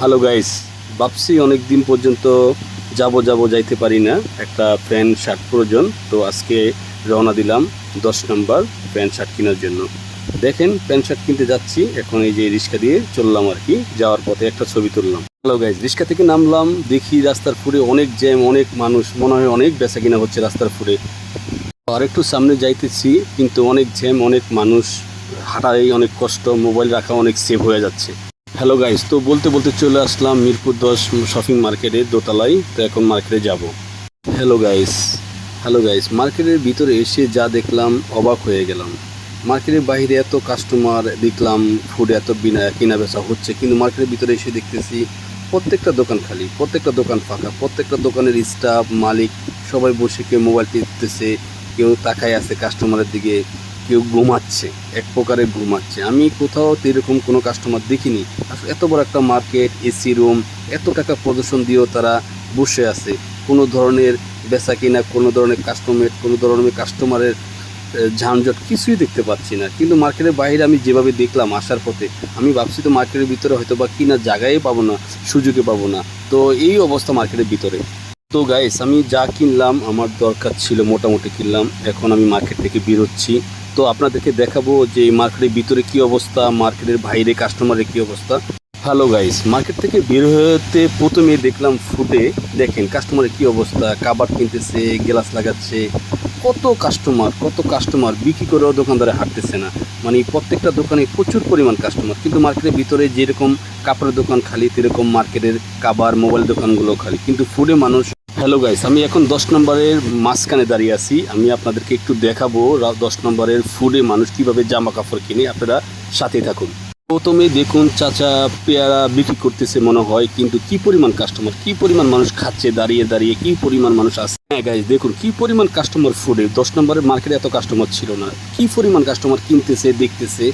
Hello guys, ভাবছি অনেক দিন পর্যন্ত যাইতে পারি না, একটা প্যান্ট শার্ট প্রয়োজন। তো আজকে রওনা দিলাম 10 নম্বর প্যান্ট শার্ট কেনার জন্য। দেখেন প্যান্ট শার্ট কিনতে যাচ্ছি, এখন এই যে রিক্সা দিয়ে চললাম আর কি। যাওয়ার পথে একটা ছবি তুললাম। হ্যালো গাইস, রিক্সা থেকে নামলাম, দেখি রাস্তার ফুড়ে অনেক জ্যাম, অনেক মানুষ, মনে হয় অনেক বেচা কিনা হচ্ছে রাস্তার ফুড়ে। আর একটু সামনে যাইতেছি কিন্তু অনেক জ্যাম, অনেক মানুষ, হাঁটাই অনেক কষ্ট, মোবাইল রাখা অনেক সেভ হয়ে যাচ্ছে। হ্যালো গাইস, তো বলতে বলতে চলে আসলাম মিরপুর 10 শপিং মার্কেটে দোতলায়। তো এখন মার্কেটে যাব। হ্যালো গাইস, মার্কেটের ভিতরে এসে যা দেখলাম অবাক হয়ে গেলাম। মার্কেটের বাইরে এত কাস্টমার দেখলাম, ফুড এত কেনা বেচা হচ্ছে, কিন্তু মার্কেটের ভিতরে এসে দেখতেছি প্রত্যেকটা দোকান খালি, প্রত্যেকটা দোকান ফাঁকা, প্রত্যেকটা দোকানের স্টাফ, মালিক সবাই বসে, কেউ মোবাইল টিপতেছে, কেউ তাকায় আছে কাস্টমারের দিকে, কেউ ঘুমাচ্ছে, এক প্রকারের ঘুমাচ্ছে। আমি কোথাও তো এরকম কোনো কাস্টমার দেখিনি। আসলে এত বড় একটা মার্কেট, এসি রুম, এত টাকা প্রদর্শন দিয়েও তারা বসে আছে। কোনো ধরনের বেচা কিনা, কোনো ধরনের কাস্টমারের যানজট কিছুই দেখতে পাচ্ছি না। কিন্তু মার্কেটের বাইরে আমি যেভাবে দেখলাম আসার পথে, আমি ভাবছি তো মার্কেটের ভিতরে হয়তো বা কিনা জায়গায় পাবো না, সুযোগে পাবো না। তো এই অবস্থা মার্কেটের ভিতরে। তো গাইস, আমি যা কিনলাম আমার দরকার ছিল মোটামুটি কিনলাম। এখন আমি মার্কেট থেকে বেরোচ্ছি। তো আপনাদেরকে দেখাবো যে মার্কেটের ভিতরে কি অবস্থা, মার্কেটের বাইরে কাস্টমারের কি অবস্থা। হ্যালো গাইস, মার্কেট থেকে বের হতে প্রথমে দেখলাম ফুডে, দেখেন কাস্টমারের কি অবস্থা, কাবাব কিনতেছে, গ্লাস লাগাচ্ছে, কত কাস্টমার বিক্রি করেও দোকানদারে হাঁটতেছে না। মানে প্রত্যেকটা দোকানে প্রচুর পরিমাণ কাস্টমার, কিন্তু মার্কেটের ভিতরে যেরকম কাপড়ের দোকান খালি, সেরকম মার্কেটের কাবার মোবাইল দোকানগুলো খালি, কিন্তু ফুডে মানুষ। হ্যালো গাইস, আমি এখন 10 নম্বরের মাঝখানে দাঁড়িয়ে আছি। আমি আপনাদেরকে একটু দেখাবো 10 নম্বরের ফুডে মানুষ কিভাবে জামা কাপড় কিনে, আপনারা সাথে থাকুন। প্রথমে দেখুন চাচা পেয়ারা বিক্রি করতেছে মনে হয়, কিন্তু কি পরিমাণ কাস্টমার, কি পরিমাণ মানুষ খাচ্ছে দাঁড়িয়ে দাঁড়িয়ে, কি পরিমাণ মানুষ আছে। হ্যাঁ গাইস, দেখুন কি পরিমাণ কাস্টমার ফুডে। 10 নম্বরের মার্কেটে এত কাস্টমার ছিল না, কি পরিমাণ কাস্টমার কিনতেছে, দেখতেছে।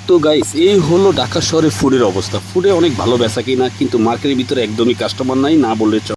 তো গাইস, এই হলো ঢাকা শহরের ফুডের অবস্থা। ফুডে অনেক ভালো বেচা কিনা, কিন্তু মার্কেটের ভিতরে একদমই কাস্টমার নাই, না বললে চলে।